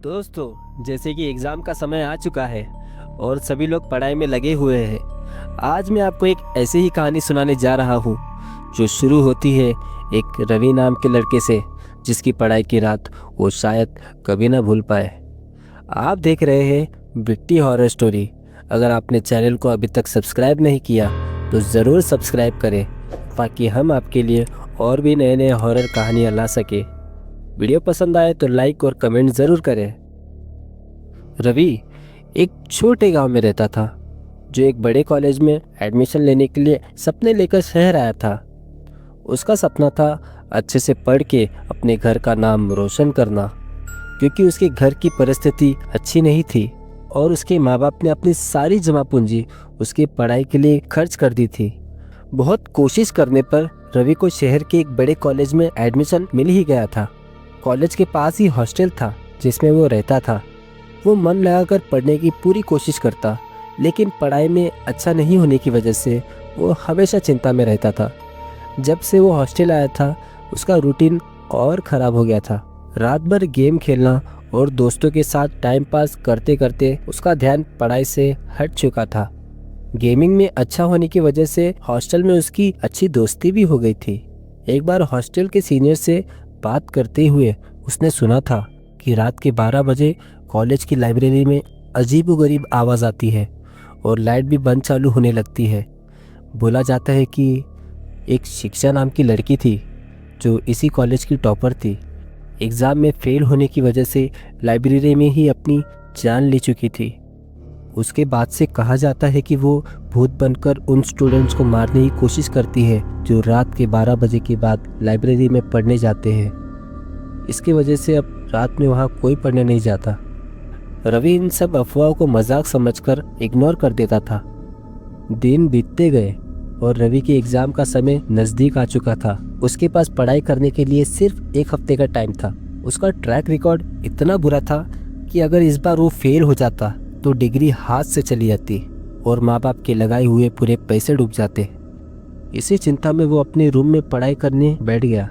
दोस्तों, जैसे कि एग्ज़ाम का समय आ चुका है और सभी लोग पढ़ाई में लगे हुए हैं। आज मैं आपको एक ऐसी ही कहानी सुनाने जा रहा हूँ जो शुरू होती है एक रवि नाम के लड़के से, जिसकी पढ़ाई की रात वो शायद कभी ना भूल पाए। आप देख रहे हैं बिट्टी हॉरर स्टोरी। अगर आपने चैनल को अभी तक सब्सक्राइब नहीं किया तो ज़रूर सब्सक्राइब करें, ताकि हम आपके लिए और भी नए नए हॉरर कहानियाँ ला सके। वीडियो पसंद आए तो लाइक और कमेंट ज़रूर करें। रवि एक छोटे गांव में रहता था, जो एक बड़े कॉलेज में एडमिशन लेने के लिए सपने लेकर शहर आया था। उसका सपना था अच्छे से पढ़ के अपने घर का नाम रोशन करना, क्योंकि उसके घर की परिस्थिति अच्छी नहीं थी और उसके माँ बाप ने अपनी सारी जमा पूंजी उसकी पढ़ाई के लिए खर्च कर दी थी। बहुत कोशिश करने पर रवि को शहर के एक बड़े कॉलेज में एडमिशन मिल ही गया था। कॉलेज के पास ही हॉस्टल था जिसमें वो रहता था। वो मन लगाकर पढ़ने की पूरी कोशिश करता, लेकिन पढ़ाई में अच्छा नहीं होने की वजह से वो हमेशा चिंता में रहता था। जब से वो हॉस्टल आया था, उसका रूटीन और ख़राब हो गया था। रात भर गेम खेलना और दोस्तों के साथ टाइम पास करते करते उसका ध्यान पढ़ाई से हट चुका था। गेमिंग में अच्छा होने की वजह से हॉस्टल में उसकी अच्छी दोस्ती भी हो गई थी। एक बार हॉस्टल के सीनियर से बात करते हुए उसने सुना था कि रात के 12 बजे कॉलेज की लाइब्रेरी में अजीबोगरीब आवाज़ आती है और लाइट भी बंद चालू होने लगती है। बोला जाता है कि एक शिक्षा नाम की लड़की थी जो इसी कॉलेज की टॉपर थी। एग्ज़ाम में फेल होने की वजह से लाइब्रेरी में ही अपनी जान ले चुकी थी। उसके बाद से कहा जाता है कि वो भूत बनकर उन स्टूडेंट्स को मारने की कोशिश करती है जो रात के 12 बजे के बाद लाइब्रेरी में पढ़ने जाते हैं। इसकी वजह से अब रात में वहाँ कोई पढ़ने नहीं जाता। रवि इन सब अफवाहों को मजाक समझकर इग्नोर कर देता था। दिन बीतते गए और रवि के एग्ज़ाम का समय नज़दीक आ चुका था। उसके पास पढ़ाई करने के लिए सिर्फ एक हफ्ते का टाइम था। उसका ट्रैक रिकॉर्ड इतना बुरा था कि अगर इस बार वो फेल हो जाता तो डिग्री हाथ से चली जाती और माँ बाप के लगाए हुए पूरे पैसे डूब जाते। इसी चिंता में वो अपने रूम में पढ़ाई करने बैठ गया,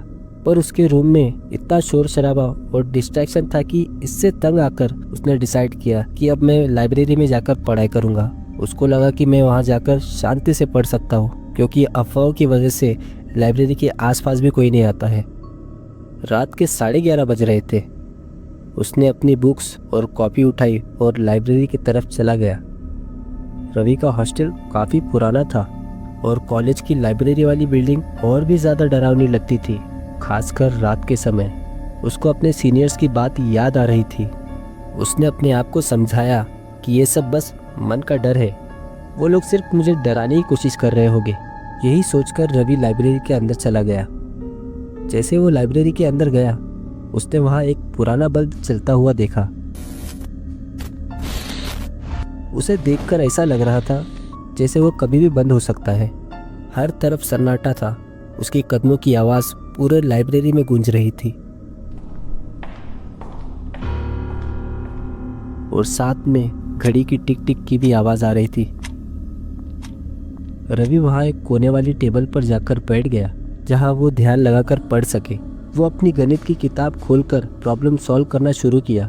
पर उसके रूम में इतना शोर शराबा और डिस्ट्रैक्शन था कि इससे तंग आकर उसने डिसाइड किया कि अब मैं लाइब्रेरी में जाकर पढ़ाई करूँगा। उसको लगा कि मैं वहाँ जाकर शांति से पढ़ सकता हूँ, क्योंकि अफवाहों की वजह से लाइब्रेरी के आसपास भी कोई नहीं आता है। रात के 11:30 बज रहे थे। उसने अपनी बुक्स और कॉपी उठाई और लाइब्रेरी की तरफ चला गया। रवि का हॉस्टल काफ़ी पुराना था और कॉलेज की लाइब्रेरी वाली बिल्डिंग और भी ज़्यादा डरावनी लगती थी, खासकर रात के समय। उसको अपने सीनियर्स की बात याद आ रही थी। उसने अपने आप को समझाया कि ये सब बस मन का डर है, वो लोग सिर्फ मुझे डराने की कोशिश कर रहे होंगे। यही सोचकर रवि लाइब्रेरी के अंदर चला गया। जैसे वो लाइब्रेरी के अंदर गया, उसने वहाँ एक पुराना बल्ब चलता हुआ देखा। उसे देखकर ऐसा लग रहा था जैसे वो कभी भी बंद हो सकता है। हर तरफ सन्नाटा था। उसके कदमों की आवाज़ पूरे लाइब्रेरी में गूंज रही थी और साथ में घड़ी की टिक टिक की भी आवाज़ आ रही थी। रवि वहाँ एक कोने वाली टेबल पर जाकर बैठ गया, जहाँ वो ध्यान लगाकर पढ़ सके। वो अपनी गणित की किताब खोलकर प्रॉब्लम सॉल्व करना शुरू किया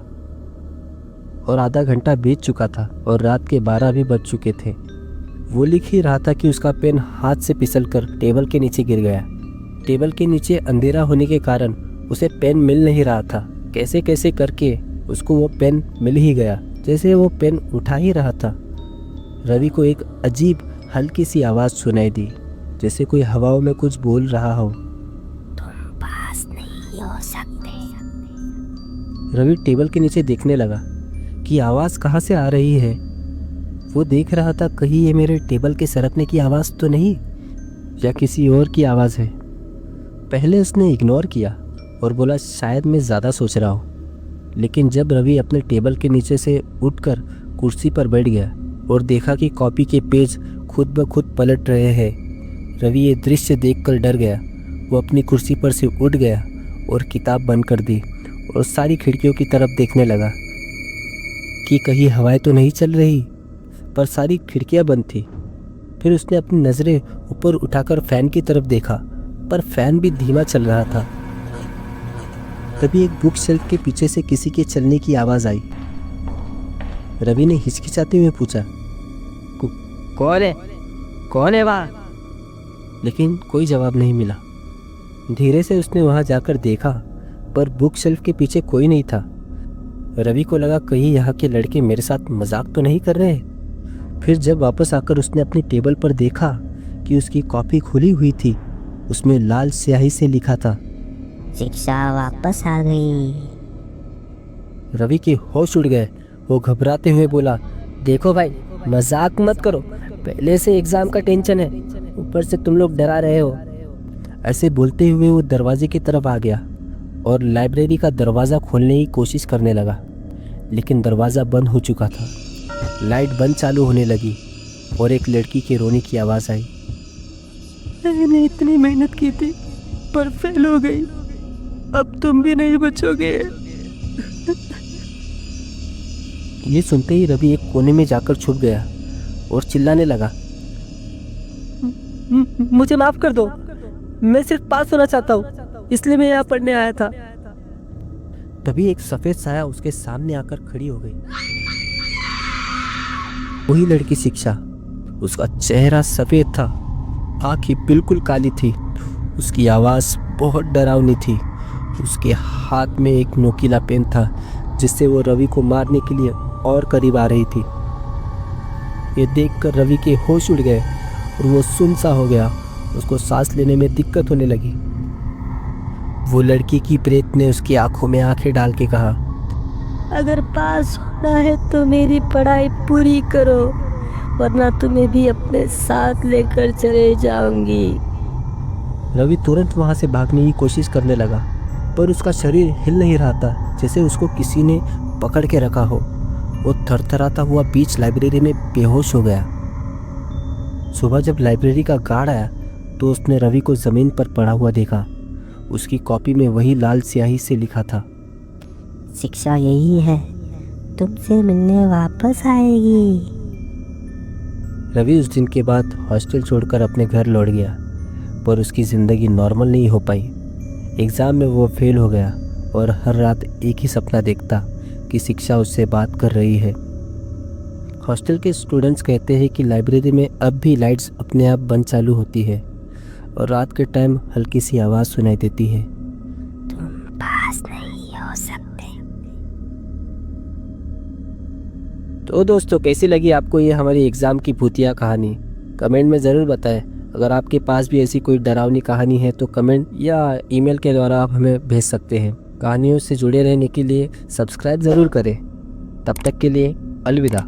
और आधा घंटा बीत चुका था और रात के 12 भी बज चुके थे। वो लिख ही रहा था कि उसका पेन हाथ से फिसलकर टेबल के नीचे गिर गया। टेबल के नीचे अंधेरा होने के कारण उसे पेन मिल नहीं रहा था। कैसे कैसे करके उसको वो पेन मिल ही गया। जैसे वो पेन उठा ही रहा था, रवि को एक अजीब हल्की सी आवाज़ सुनाई दी, जैसे कोई हवाओं में कुछ बोल रहा हो। हो सकते। रवि टेबल के नीचे देखने लगा कि आवाज़ कहाँ से आ रही है। वो देख रहा था कहीं ये मेरे टेबल के सरकने की आवाज़ तो नहीं, या किसी और की आवाज़ है। पहले उसने इग्नोर किया और बोला शायद मैं ज़्यादा सोच रहा हूँ। लेकिन जब रवि अपने टेबल के नीचे से उठकर कुर्सी पर बैठ गया और देखा कि कॉपी के पेज खुद ब खुद पलट रहे हैं, रवि ये दृश्य देखकर डर गया। वो अपनी कुर्सी पर से उठ गया और किताब बंद कर दी और सारी खिड़कियों की तरफ देखने लगा कि कहीं हवाएं तो नहीं चल रही, पर सारी खिड़कियां बंद थी। फिर उसने अपनी नज़रें ऊपर उठाकर फ़ैन की तरफ देखा, पर फ़ैन भी धीमा चल रहा था। तभी एक बुक शेल्फ के पीछे से किसी के चलने की आवाज़ आई। रवि ने हिचकिचाते हुए पूछा, कौन है? कौन है वहाँ? लेकिन कोई जवाब नहीं मिला। धीरे से उसने वहाँ जाकर देखा, पर बुक शेल्फ के पीछे कोई नहीं था। रवि को लगा कहीं यहाँ के लड़के मेरे साथ मजाक तो नहीं कर रहे। फिर जब वापस आकर उसने अपनी टेबल पर देखा कि उसकी कॉपी खुली हुई थी, उसमें लाल स्याही से लिखा था, शिक्षा वापस आ गई। रवि के होश उड़ गए। वो घबराते हुए बोला, देखो भाई, मजाक मत करो, पहले से एग्जाम का टेंशन है, ऊपर से तुम लोग डरा रहे हो। ऐसे बोलते हुए वो दरवाजे की तरफ आ गया और लाइब्रेरी का दरवाज़ा खोलने की कोशिश करने लगा, लेकिन दरवाज़ा बंद हो चुका था। लाइट बंद चालू होने लगी और एक लड़की के रोने की आवाज़ आई। मैंने इतनी मेहनत की थी पर फेल हो गई, अब तुम भी नहीं बचोगे। ये सुनते ही रवि एक कोने में जाकर छुप गया और चिल्लाने लगा, मुझे माफ कर दो, मैं सिर्फ पास होना चाहता हूँ, इसलिए मैं यहाँ पढ़ने आया था। तभी एक सफेद साया उसके सामने आकर खड़ी हो गई। वही लड़की शिक्षा। उसका चेहरा सफेद था, आंखें बिल्कुल काली थी, उसकी आवाज़ बहुत डरावनी थी। उसके हाथ में एक नोकीला पेन था, जिससे वो रवि को मारने के लिए और करीब आ रही थी। ये देखकर रवि के होश उड़ गए और वो सुन्न सा हो गया। उसको सांस लेने में दिक्कत होने लगी। वो लड़की की प्रेत ने उसकी आंखों में आंखें डाल के कहा, अगर पास होना है तो मेरी पढ़ाई पूरी करो, वरना तुम्हें भी अपने साथ लेकर चले जाऊंगी। रवि तुरंत वहां से भागने की कोशिश करने लगा, पर उसका शरीर हिल नहीं रहा था, जैसे उसको किसी ने पकड़ के रखा हो। वो थरथराता हुआ बीच लाइब्रेरी में बेहोश हो गया। सुबह जब लाइब्रेरी का गार्ड आया तो उसने रवि को ज़मीन पर पड़ा हुआ देखा। उसकी कॉपी में वही लाल स्याही से लिखा था, शिक्षा यही है, तुमसे मिलने वापस आएगी। रवि उस दिन के बाद हॉस्टल छोड़कर अपने घर लौट गया, पर उसकी ज़िंदगी नॉर्मल नहीं हो पाई। एग्ज़ाम में वो फेल हो गया और हर रात एक ही सपना देखता कि शिक्षा उससे बात कर रही है। हॉस्टल के स्टूडेंट्स कहते हैं कि लाइब्रेरी में अब भी लाइट्स अपने आप बंद चालू होती है और रात के टाइम हल्की सी आवाज़ सुनाई देती है, तुम पास नहीं हो सकते। तो दोस्तों, कैसी लगी आपको ये हमारी एग्ज़ाम की भूतिया कहानी? कमेंट में ज़रूर बताएं। अगर आपके पास भी ऐसी कोई डरावनी कहानी है तो कमेंट या ईमेल के द्वारा आप हमें भेज सकते हैं। कहानियों से जुड़े रहने के लिए सब्सक्राइब ज़रूर करें। तब तक के लिए अलविदा।